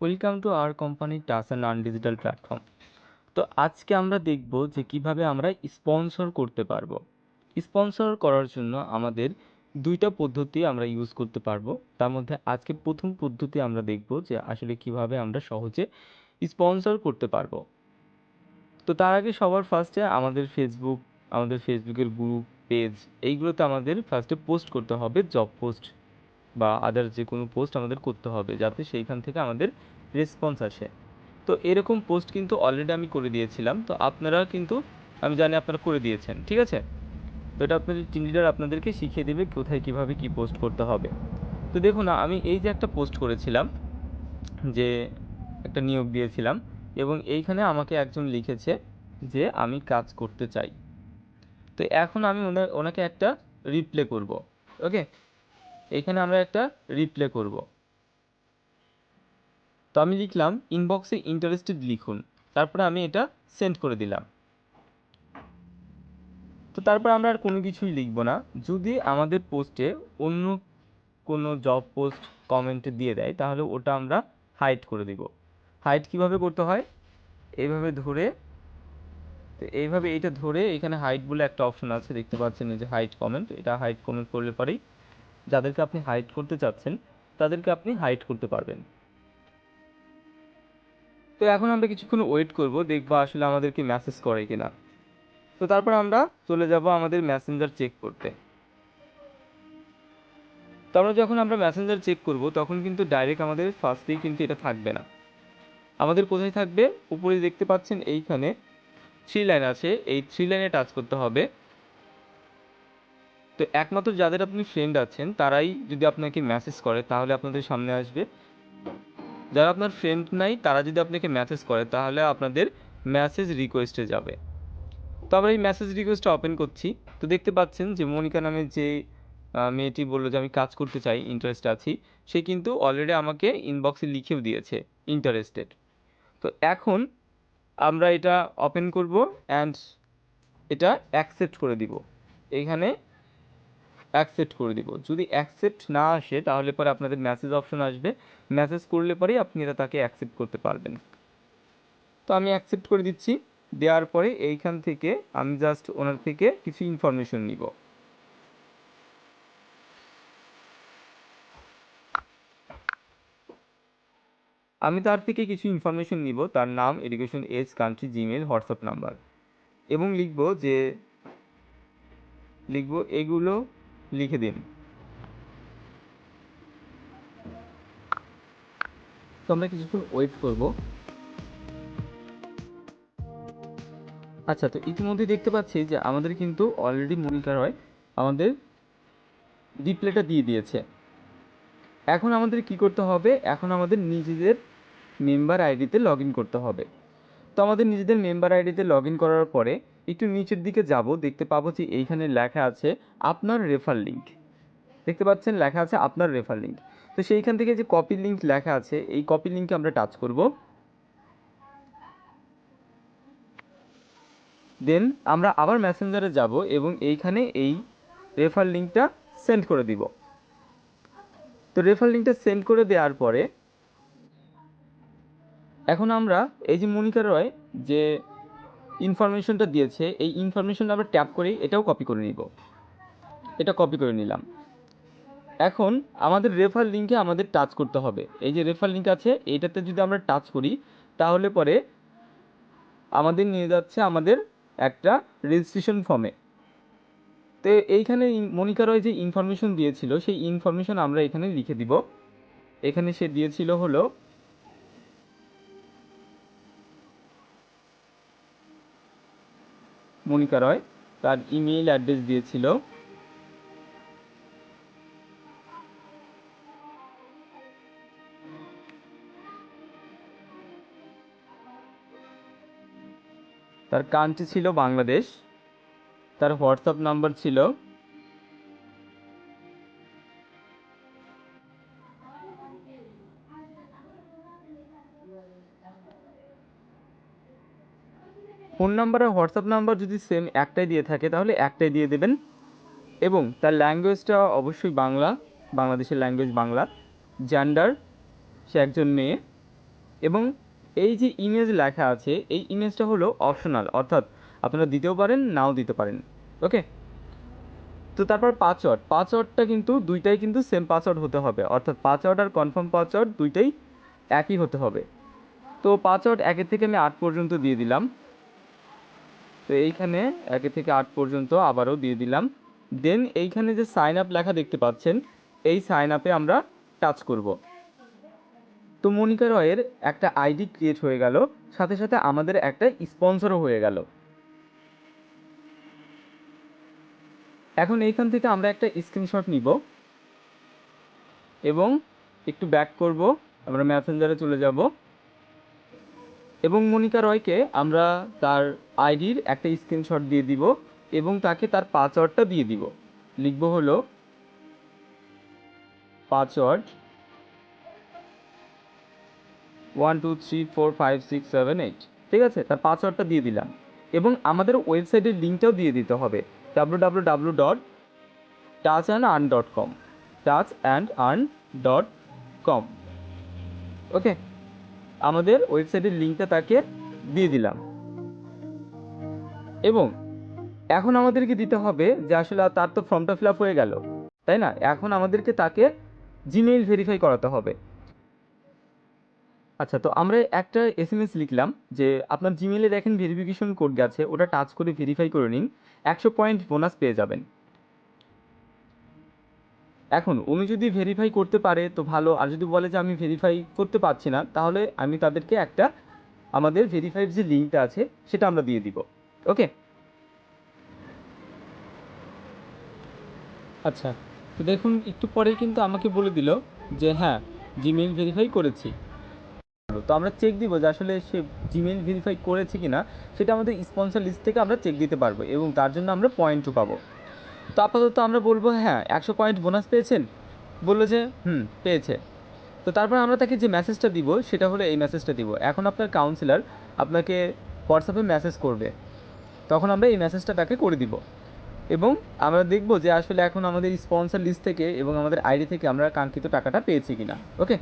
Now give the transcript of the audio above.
Welcome to our company টাস and earn digital platform. তো আজকে আমরা দেখব যে কিভাবে আমরা স্পন্সর করতে পারবো। স্পন্সর করার জন্য আমাদের দুইটা পদ্ধতি আমরা ইউজ করতে পারবো। তার মধ্যে আজকে প্রথম পদ্ধতি আমরা দেখব যে আসলে কিভাবে আমরা সহজে স্পন্সর করতে পারবো। তো তার আগে সবার ফার্স্টে আমাদের ফেসবুকের গ্রুপ পেজ এইগুলোতে আমাদের ফার্স্টে পোস্ট করতে হবে, জব পোস্ট বা আদার যে কোনো পোস্ট আমাদের করতে হবে যাতে সেইখান থেকে আমাদের রেসপন্স আসে। তো এরকম পোস্ট কিন্তু অলরেডি আমি করে দিয়েছিলাম, তো আপনারা কিন্তু আমি জানি আপনারা করে দিয়েছেন, ঠিক আছে। তো এটা আপনাদের টিম লিডার আপনাদেরকে শিখিয়ে দেবে কোথায় কীভাবে কী পোস্ট করতে হবে। তো দেখুন না, আমি এই যে একটা পোস্ট করেছিলাম, যে একটা নিয়োগ দিয়েছিলাম এবং এইখানে আমাকে একজন লিখেছে যে আমি কাজ করতে চাই। তো এখন আমি ওনাকে একটা রিপ্লে করব। ওকে, এইখানে আমরা একটা রিপ্লে করব। তো আমি লিখলাম ইনবক্সে ইন্টারেস্টেড লিখুন, তারপরে আমি এটা সেন্ড করে দিলাম। তো তারপর আমরা আর কোনো কিছুই লিখব না। যদি আমাদের পোস্টে অন্য কোনো জব পোস্ট কমেন্টে দিয়ে দেয় তাহলে ওটা আমরা হাইড করে দিব। হাইড কিভাবে করতে হয়, এইভাবে ধরে, তো এইভাবে এইটা ধরে এখানে হাইড বলে একটা অপশন আছে, দেখতে পাচ্ছেন এই যে হাইড কমেন্ট। এটা হাইড কমেন্ট করলে পরেই যাদেরকে আপনি হাইড করতে চাচ্ছেন তাদেরকে আপনি হাইড করতে পারবেন। তো এখন আমরা কিছুক্ষণ ওয়েট করব, দেখবো আসলে আমাদেরকে মেসেজ করে কিনা। তো তারপর আমরা চলে যাব আমাদের মেসেঞ্জার চেক করতে। তারপর যখন আমরা মেসেঞ্জার চেক করব তখন কিন্তু ডাইরেক্ট আমাদের ফার্স্টেই কিন্তু এটা থাকবে না। আমাদের কোথায় থাকবে, উপরে দেখতে পাচ্ছেন এইখানে 3 লাইন আছে, এই 3 লাইনে টাচ করতে হবে। তো একমাত্র যাদের আপনি ফ্রেন্ড আছেন তারাই যদি আপনাকে মেসেজ করে তাহলে আপনাদের সামনে আসবে। যারা আপনার ফ্রেন্ড নাই তারা যদি আপনাকে মেসেজ করে তাহলে আপনাদের মেসেজ রিকোয়েস্টে যাবে। তো আমরা এই মেসেজ রিকোয়েস্টটা ওপেন করছি। তো দেখতে পাচ্ছেন যে মনিকা নামের যে মেয়েটি বললো যে আমি কাজ করতে চাই, ইন্টারেস্ট আছি, সে কিন্তু অলরেডি আমাকে ইনবক্সে লিখেও দিয়েছে ইন্টারেস্টেড। তো এখন আমরা এটা ওপেন করব অ্যান্ড এটা অ্যাকসেপ্ট করে দিব। এইখানে অ্যাকসেপ্ট করে দিব। যদি অ্যাকসেপ্ট না আসে তাহলে পরে আপনাদের মেসেজ অপশন আসবে, মেসেজ করলে পরেই আপনি এটা তাকে অ্যাকসেপ্ট করতে পারবেন। তো আমি অ্যাকসেপ্ট করে দিচ্ছি। দেওয়ার পরে এইখান থেকে আমি জাস্ট ওনার থেকে কিছু ইনফরমেশন নিব। আমি তার থেকে কিছু ইনফরমেশন নিব, তার নাম, education, age, country, Gmail, WhatsApp number, এবং লিখব এগুলো লিখে দিন। তো আমরা কিছুক্ষণ ওয়েট করব। আচ্ছা, তো ইতিমধ্যে দেখতে পাচ্ছি যে আমাদের কিন্তু অলরেডি মনিকা রয় আমাদের রিপ্লাইটা দিয়ে দিয়েছে। এখন আমাদের কি করতে হবে, এখন আমাদের নিজেদের মেম্বার আইডিতে লগ ইন করতে হবে। তো আমাদের নিজেদের মেম্বার আইডিতে লগ ইন করার পরে একটু নিচের দিকে যাব, দেখতে পাবো যে এইখানে লেখা আছে আপনার রেফার লিঙ্ক। দেখতে পাচ্ছেন লেখা আছে আপনার রেফার লিঙ্ক। তো সেইখান থেকে যে কপি লিঙ্ক লেখা আছে এই কপি লিঙ্কে আমরা টাচ করব। দেন আমরা আবার মেসেঞ্জারে যাব এবং এইখানে এই রেফার লিঙ্কটা সেন্ড করে দিব। তো রেফার লিঙ্কটা সেন্ড করে দেওয়ার পরে এখন আমরা এই যে মনিকা রয় যে ইনফরমেশনটা দিয়েছে এই ইনফরমেশনটা আমরা ট্যাপ করেই এটাও কপি করে নিব। এটা কপি করে নিলাম। এখন আমাদের রেফার লিঙ্কে আমাদের টাচ করতে হবে। এই যে রেফার লিঙ্ক আছে এইটাতে যদি আমরা টাচ করি তাহলে পরে আমাদের নিয়ে যাচ্ছে আমাদের একটা রেজিস্ট্রেশন ফর্মে। তো এইখানে মনিকা রয় যে ইনফরমেশন দিয়েছিল সেই ইনফরমেশন আমরা এখানে লিখে দিব। এখানে সে দিয়েছিল হলো মনিকা রয়, তার ইমেইল অ্যাড্রেস দিয়েছিল, তার কান্ট্রি ছিল বাংলাদেশ, তার হোয়াটসঅ্যাপ নাম্বার ছিল, ফোন নাম্বার আর হোয়াটসঅ্যাপ নাম্বার যদি সেম একটাই দিয়ে থাকে তাহলে একটাই দিয়ে দেবেন, এবং তার ল্যাঙ্গুয়েজটা অবশ্যই বাংলা, বাংলাদেশের ল্যাঙ্গুয়েজ বাংলা, জেন্ডার সে একজন মেয়ে, এবং এই যে ইমেজ লেখা আছে এই ইমেজটা হলো অপশনাল, অর্থাৎ আপনারা দিতেও পারেন নাও দিতে পারেন। ওকে, তো তারপর পাসওয়ার্ডটা কিন্তু দুইটাই কিন্তু সেম পাসওয়ার্ড হতে হবে, অর্থাৎ পাসওয়ার্ড আর কনফার্ম পাসওয়ার্ড দুইটাই একই হতে হবে। তো পাসওয়ার্ড 1 থেকে আমি 8 পর্যন্ত দিয়ে দিলাম। তো এইখানে 1 থেকে 8 পর্যন্ত আবারও দিয়ে দিলাম। দেন এইখানে যে সাইন আপ লেখা দেখতে পাচ্ছেন, এই সাইন আপে আমরা টাচ করব। তো মনিকা রয়ের একটা আইডি ক্রিয়েট হয়ে গেল, সাথে সাথে আমাদের একটা স্পন্সরও হয়ে গেল। এখন এইখান থেকে আমরা একটা স্ক্রিনশট নিব এবং একটু ব্যাক করব, আমরা মেসেঞ্জারে চলে যাব এবং মনিকা রয়কে আমরা তার আইডির একটা স্ক্রিনশট দিয়ে দিব এবং তাকে তার পাসওয়ার্ডটা দিয়ে দিব। লিখব হলো পাসওয়ার্ড 12345678, ঠিক আছে, তার পাসওয়ার্ডটা দিয়ে দিলাম এবং আমাদের ওয়েবসাইটের লিঙ্কটাও দিয়ে দিতে হবে www.touchandearn.com, touchandearn.com। ওকে, আমাদের ওয়েবসাইটের লিঙ্কটা তাকে দিয়ে দিলাম এবং এখন আমাদেরকে দিতে হবে যে আসলে তার তো ফর্মটা ফিল আপ হয়ে গেল, তাই না? এখন আমাদেরকে তাকে জিমেইল ভেরিফাই করাতে হবে। আচ্ছা, তো আমরা একটা এসএমএস লিখলাম যে আপনার জিমেইলে দেখেন ভেরিফিকেশন কোড গেছে, ওটা টাচ করে ভেরিফাই করে নিন, 100 পয়েন্ট বোনাস পেয়ে যাবেন। এখন উনি যদি ভেরিফাই করতে পারে তো ভালো, আর যদি বলে যে আমি ভেরিফাই করতে পারছি না, তাহলে আমি তাদেরকে একটা আমাদের ভেরিফাইড যে লিঙ্কটা আছে সেটা আমরা দিয়ে দিব। ওকে, আচ্ছা, তো দেখুন একটু পরেই কিন্তু আমাকে বলে দিল যে হ্যাঁ, জিমেইল ভেরিফাই করেছি। তো আমরা চেক দিব যে আসলে সে জিমেইল ভেরিফাই করেছে কিনা, সেটা আমাদের স্পন্সর লিস্ট থেকে আমরা চেক দিতে পারবো এবং তার জন্য আমরা পয়েন্টও পাবো। তো আপাতত আমরা বলবো হ্যাঁ 100 পয়েন্ট বোনাস পেয়েছেন, বললো যে পেয়েছে। তো তারপর আমরা তাকে যে মেসেজটা দিব সেটা হলো এই মেসেজটা দিব, এখন আপনার কাউন্সিলর আপনাকে হোয়াটসঅ্যাপে মেসেজ করবে, তখন আমরা এই মেসেজটা তাকে করে দিব এবং আমরা দেখব যে আসলে এখন আমাদের স্পন্সর লিস্ট থেকে এবং আমাদের আইডি থেকে আমরা কাঙ্ক্ষিত টাকাটা পেয়েছি কিনা। ওকে।